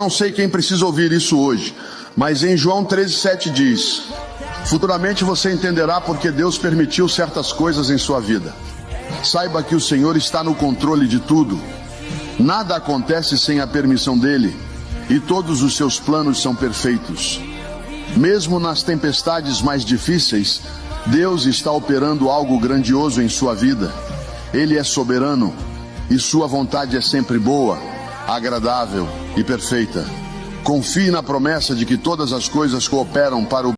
Não sei quem precisa ouvir isso hoje, mas em João 13:7 diz: futuramente você entenderá porque Deus permitiu certas coisas em sua vida. Saiba que o Senhor está no controle de tudo. Nada acontece sem a permissão dele, e todos os seus planos são perfeitos. Mesmo nas tempestades mais difíceis, Deus está operando algo grandioso em sua vida. Ele é soberano, e sua vontade é sempre boa, agradável e perfeita. Confie na promessa de que todas as coisas cooperam para o